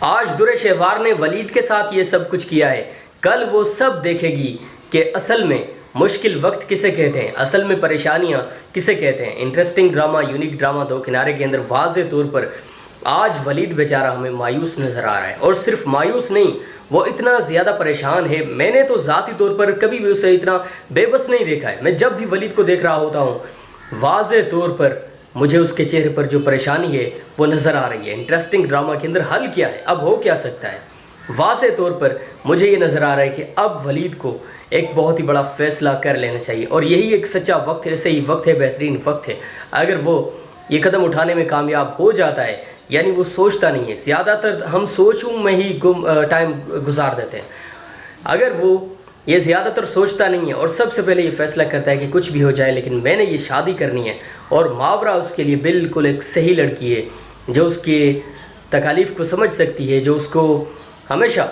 आज दुरे शहवार ने वलीद के साथ ये सब कुछ किया है। कल वो सब देखेगी कि असल में मुश्किल वक्त किसे कहते हैं, असल में परेशानियां किसे कहते हैं। इंटरेस्टिंग ड्रामा, यूनिक ड्रामा दो किनारे के अंदर वाज़े तौर पर आज वलीद बेचारा हमें मायूस नज़र आ रहा है। और सिर्फ मायूस नहीं, वो इतना ज़्यादा परेशान है। मैंने तो ज़ाती तौर पर कभी भी उसे इतना बेबस नहीं देखा है। मैं जब भी वलीद को देख रहा होता हूँ, वाज़े तौर पर मुझे उसके चेहरे पर जो परेशानी है वो नज़र आ रही है। इंटरेस्टिंग ड्रामा के अंदर हल क्या है, अब हो क्या सकता है। वाज़े तौर पर मुझे ये नज़र आ रहा है कि अब वलीद को एक बहुत ही बड़ा फैसला कर लेना चाहिए और यही एक सच्चा वक्त है, सही वक्त है, बेहतरीन वक्त है। अगर वो ये कदम उठाने में कामयाब हो जाता है, यानी वो सोचता नहीं है। ज़्यादातर हम सोचूं में ही टाइम गुजार देते हैं। अगर वो ये ज़्यादातर सोचता नहीं है और सबसे पहले ये फैसला करता है कि कुछ भी हो जाए लेकिन मैंने ये शादी करनी है, और मावरा उसके लिए बिल्कुल एक सही लड़की है जो उसके तकालीफ को समझ सकती है, जो उसको हमेशा,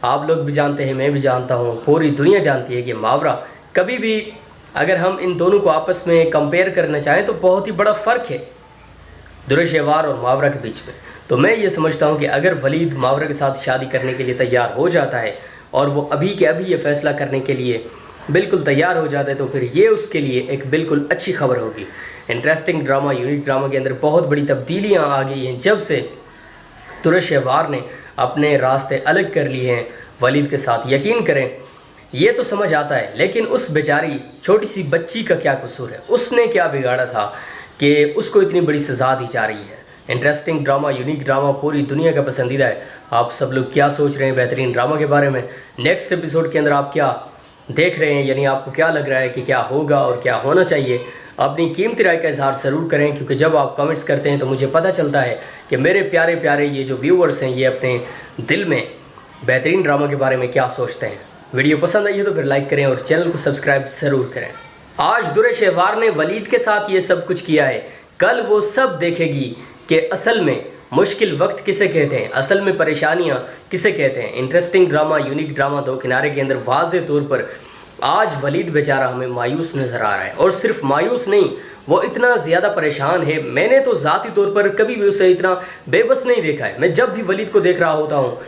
आप लोग भी जानते हैं, मैं भी जानता हूँ, पूरी दुनिया जानती है कि मावरा कभी भी, अगर हम इन दोनों को आपस में कंपेयर करना चाहें तो बहुत ही बड़ा फ़र्क है दुरे शहवार और मावरा के बीच में। तो मैं ये समझता हूँ कि अगर वलीद मावरा के साथ शादी करने के लिए तैयार हो जाता है और वो अभी के अभी ये फ़ैसला करने के लिए बिल्कुल तैयार हो जाता है, तो फिर ये उसके लिए एक बिल्कुल अच्छी खबर होगी। इंटरेस्टिंग ड्रामा, यूनिक ड्रामा के अंदर बहुत बड़ी तब्दीलियाँ आ गई हैं जब से दुरे शहवार ने अपने रास्ते अलग कर लिए हैं वलीद के साथ। यकीन करें, ये तो समझ आता है, लेकिन उस बेचारी छोटी सी बच्ची का क्या कसूर है, उसने क्या बिगाड़ा था कि उसको इतनी बड़ी सज़ा दी जा रही है। इंटरेस्टिंग ड्रामा, यूनिक ड्रामा पूरी दुनिया का पसंदीदा है। आप सब लोग क्या सोच रहे हैं बेहतरीन ड्रामा के बारे में? नेक्स्ट एपिसोड के अंदर आप क्या देख रहे हैं, यानी आपको क्या लग रहा है कि क्या होगा और क्या होना चाहिए? अपनी कीमती राय का इजहार ज़रूर करें, क्योंकि जब आप कमेंट्स करते हैं तो मुझे पता चलता है कि मेरे प्यारे प्यारे ये जो व्यूअर्स हैं ये अपने दिल में बेहतरीन ड्रामा के बारे में क्या सोचते हैं। वीडियो पसंद आई है तो फिर लाइक करें और चैनल को सब्सक्राइब ज़रूर करें। आज दुरे शहवार ने वलीद के साथ ये सब कुछ किया है। कल वो सब देखेगी कि असल में मुश्किल वक्त किसे कहते हैं, असल में परेशानियां किसे कहते हैं। इंटरेस्टिंग ड्रामा, यूनिक ड्रामा दो किनारे के अंदर वाज़े तौर पर आज वलीद बेचारा हमें मायूस नज़र आ रहा है। और सिर्फ मायूस नहीं, वो इतना ज़्यादा परेशान है। मैंने तो ज़ाती तौर पर कभी भी उसे इतना बेबस नहीं देखा है। मैं जब भी वलीद को देख रहा होता हूँ,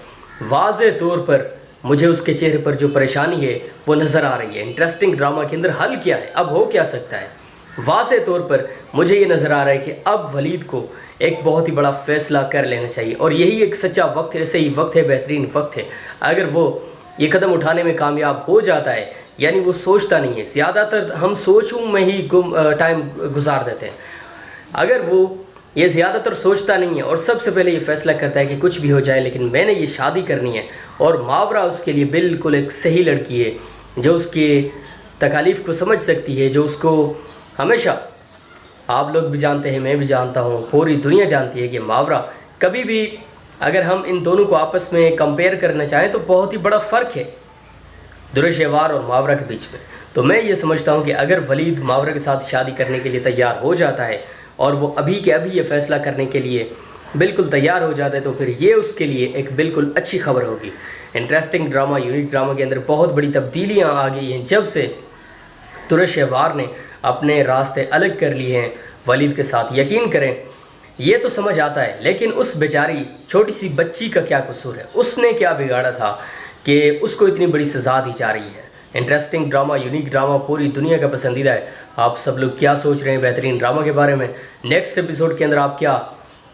वाज़े तौर पर मुझे उसके चेहरे पर जो परेशानी है वो नज़र आ रही है। इंटरेस्टिंग ड्रामा के अंदर हल क्या है, अब हो क्या सकता है। वाज़े तौर पर मुझे ये नज़र आ रहा है कि अब वलीद को एक बहुत ही बड़ा फैसला कर लेना चाहिए और यही एक सच्चा वक्त है, सही वक्त है, बेहतरीन वक्त है। अगर वो ये कदम उठाने में कामयाब हो जाता है, यानी वो सोचता नहीं है। ज़्यादातर हम सोचूं में ही टाइम गुजार देते हैं। अगर वो ये ज़्यादातर सोचता नहीं है और सबसे पहले ये फैसला करता है कि कुछ भी हो जाए लेकिन मैंने ये शादी करनी है, और मावरा उसके लिए बिल्कुल एक सही लड़की है जो उसके तकालीफ को समझ सकती है, जो उसको हमेशा, आप लोग भी जानते हैं, मैं भी जानता हूँ, पूरी दुनिया जानती है कि मावरा कभी भी, अगर हम इन दोनों को आपस में कंपेयर करना चाहें तो बहुत ही बड़ा फ़र्क है दुरे शहवार और मावरा के बीच में। तो मैं ये समझता हूँ कि अगर वलीद मावरा के साथ शादी करने के लिए तैयार हो जाता है और वो अभी के अभी ये फ़ैसला करने के लिए बिल्कुल तैयार हो जाता है, तो फिर ये उसके लिए एक बिल्कुल अच्छी खबर होगी। इंटरेस्टिंग ड्रामा, यूनिक ड्रामा के अंदर बहुत बड़ी तब्दीलियाँ आ गई हैं जब से दुरे शहवार ने अपने रास्ते अलग कर लिए हैं वलीद के साथ। यकीन करें, ये तो समझ आता है, लेकिन उस बेचारी छोटी सी बच्ची का क्या कसूर है, उसने क्या बिगाड़ा था कि उसको इतनी बड़ी सज़ा दी जा रही है। इंटरेस्टिंग ड्रामा, यूनिक ड्रामा पूरी दुनिया का पसंदीदा है। आप सब लोग क्या सोच रहे हैं बेहतरीन ड्रामा के बारे में? नेक्स्ट एपिसोड के अंदर आप क्या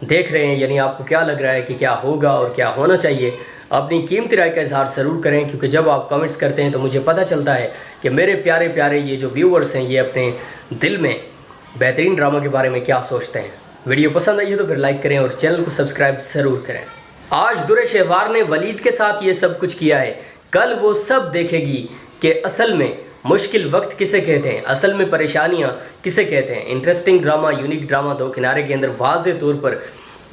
देख रहे हैं, यानी आपको क्या लग रहा है कि क्या होगा और क्या होना चाहिए? अपनी कीमती राय का इजहार ज़रूर करें, क्योंकि जब आप कमेंट्स करते हैं तो मुझे पता चलता है कि मेरे प्यारे प्यारे ये जो व्यूअर्स हैं ये अपने दिल में बेहतरीन ड्रामा के बारे में क्या सोचते हैं। वीडियो पसंद आई है तो फिर लाइक करें और चैनल को सब्सक्राइब ज़रूर करें। आज दुरे शहवार ने वलीद के साथ ये सब कुछ किया है। कल वो सब देखेगी कि असल में मुश्किल वक्त किसे कहते हैं, असल में परेशानियां किसे कहते हैं। इंटरेस्टिंग ड्रामा, यूनिक ड्रामा दो किनारे के अंदर वाज़े तौर पर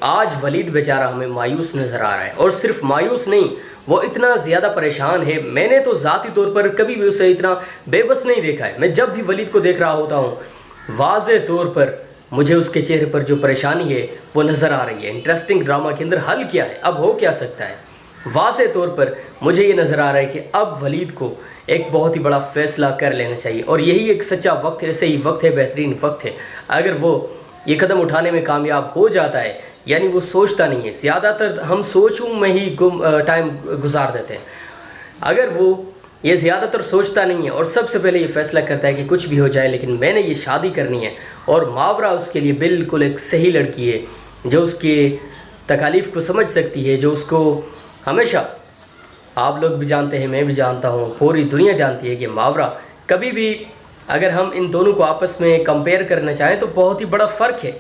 आज वलीद बेचारा हमें मायूस नज़र आ रहा है। और सिर्फ मायूस नहीं, वो इतना ज़्यादा परेशान है। मैंने तो ज़ाती तौर पर कभी भी उसे इतना बेबस नहीं देखा है। मैं जब भी वलीद को देख रहा होता हूँ, वाज़े तौर पर मुझे उसके चेहरे पर जो परेशानी है वो नज़र आ रही है। इंटरेस्टिंग ड्रामा के अंदर हल क्या है, अब हो क्या सकता है। वाज़े तौर पर मुझे ये नज़र आ रहा है कि अब वलीद को एक बहुत ही बड़ा फैसला कर लेना चाहिए और यही एक सच्चा वक्त है, सही वक्त है, बेहतरीन वक्त है। अगर वो ये कदम उठाने में कामयाब हो जाता है, यानी वो सोचता नहीं है। ज़्यादातर हम सोचूं में ही टाइम गुजार देते हैं। अगर वो ये ज़्यादातर सोचता नहीं है और सबसे पहले ये फैसला करता है कि कुछ भी हो जाए लेकिन मैंने ये शादी करनी है, और मावरा उसके लिए बिल्कुल एक सही लड़की है जो उसके तकालीफ को समझ सकती है, जो उसको हमेशा, आप लोग भी जानते हैं, मैं भी जानता हूँ, पूरी दुनिया जानती है कि मावरा कभी भी, अगर हम इन दोनों को आपस में कंपेयर करना चाहें तो बहुत ही बड़ा फ़र्क है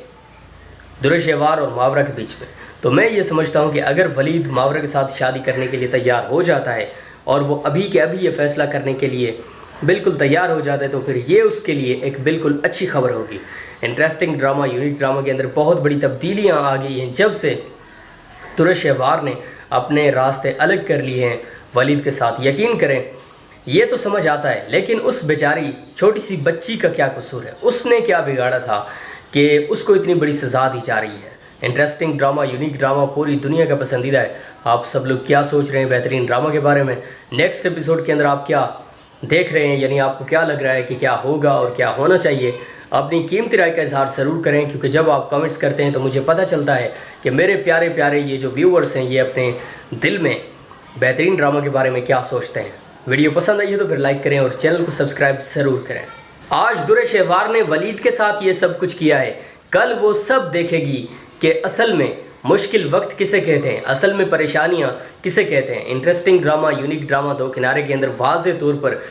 दुरेशेवार और मावरा के बीच में। तो मैं ये समझता हूँ कि अगर वलीद मावरा के साथ शादी करने के लिए तैयार हो जाता है और वो अभी के अभी ये फ़ैसला करने के लिए बिल्कुल तैयार हो जाता है, तो फिर ये उसके लिए एक बिल्कुल अच्छी खबर होगी। इंटरेस्टिंग ड्रामा, यूनिक ड्रामा के अंदर बहुत बड़ी तब्दीलियाँ आ गई हैं जब से दुरेशेवार ने अपने रास्ते अलग कर लिए हैं वलीद के साथ। यकीन करें, ये तो समझ आता है, लेकिन उस बेचारी छोटी सी बच्ची का क्या कसूर है? उसने क्या बिगाड़ा था कि उसको इतनी बड़ी सज़ा दी जा रही है? इंटरेस्टिंग ड्रामा, यूनिक ड्रामा पूरी दुनिया का पसंदीदा है। आप सब लोग क्या सोच रहे हैं बेहतरीन ड्रामा के बारे में? नेक्स्ट एपिसोड के अंदर आप क्या देख रहे हैं, यानी आपको क्या लग रहा है कि क्या होगा और क्या होना चाहिए? अपनी कीमती राय का इजहार ज़रूर करें, क्योंकि जब आप कमेंट्स करते हैं तो मुझे पता चलता है कि मेरे प्यारे प्यारे ये जो व्यूअर्स हैं ये अपने दिल में बेहतरीन ड्रामा के बारे में क्या सोचते हैं। वीडियो पसंद आई है तो फिर लाइक करें और चैनल को सब्सक्राइब ज़रूर करें। आज दुरेशेवार ने वलीद के साथ ये सब कुछ किया है, कल वो सब देखेगी कि असल में मुश्किल वक्त किसे कहते हैं, असल में परेशानियां किसे कहते हैं। इंटरेस्टिंग ड्रामा, यूनिक ड्रामा दो किनारे के अंदर वाज़े तौर पर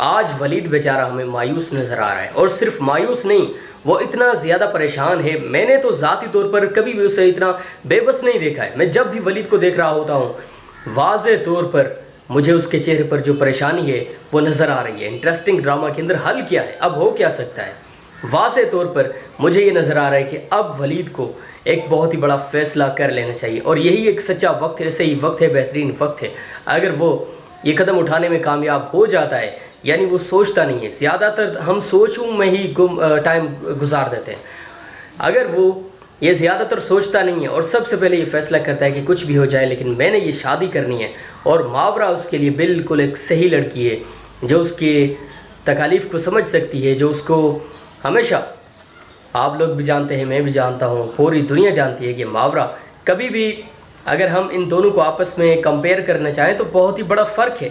आज वलीद बेचारा हमें मायूस नज़र आ रहा है, और सिर्फ मायूस नहीं, वो इतना ज़्यादा परेशान है। मैंने तो ज़ाती तौर पर कभी भी उसे इतना बेबस नहीं देखा है। मैं जब भी वलीद को देख रहा होता हूँ, वाज़े तौर पर मुझे उसके चेहरे पर जो परेशानी है वो नज़र आ रही है। इंटरेस्टिंग ड्रामा के अंदर हल क्या है, अब हो क्या सकता है? वाज़े तौर पर मुझे ये नज़र आ रहा है कि अब वलीद को एक बहुत ही बड़ा फ़ैसला कर लेना चाहिए, और यही एक सच्चा वक्त है, सही वक्त है, बेहतरीन वक्त है। अगर वो ये कदम उठाने में कामयाब हो जाता है, यानी वो सोचता नहीं है, ज़्यादातर हम सोचूं में ही टाइम गुजार देते हैं। अगर वो ये ज़्यादातर सोचता नहीं है और सबसे पहले ये फैसला करता है कि कुछ भी हो जाए लेकिन मैंने ये शादी करनी है, और मावरा उसके लिए बिल्कुल एक सही लड़की है जो उसके तकालीफ को समझ सकती है, जो उसको हमेशा, आप लोग भी जानते हैं, मैं भी जानता हूँ, पूरी दुनिया जानती है कि मावरा कभी भी, अगर हम इन दोनों को आपस में कंपेयर करना चाहें तो बहुत ही बड़ा फ़र्क है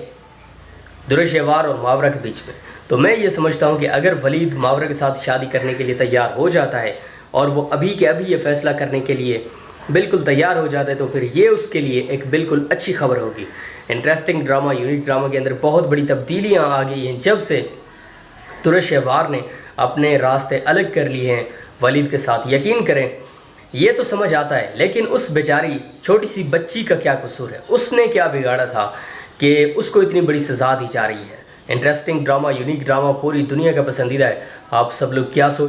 दुरेशेवार और मावरा के बीच में। तो मैं ये समझता हूँ कि अगर वलीद मावरा के साथ शादी करने के लिए तैयार हो जाता है और वो अभी के अभी ये फ़ैसला करने के लिए बिल्कुल तैयार हो जाता है, तो फिर ये उसके लिए एक बिल्कुल अच्छी खबर होगी। इंटरेस्टिंग ड्रामा, यूनिक ड्रामा के अंदर बहुत बड़ी तब्दीलियाँ आ गई हैं जब से दुरेशेवार ने अपने रास्ते अलग कर लिए हैं वलीद के साथ। यकीन करें, ये तो समझ आता है, लेकिन उस बेचारी छोटी सी बच्ची का क्या कसूर है? उसने क्या बिगाड़ा था कि उसको इतनी बड़ी सज़ा दी जा रही है? इंटरेस्टिंग ड्रामा, यूनिक ड्रामा पूरी दुनिया का पसंदीदा है। आप सब लोग क्या सोच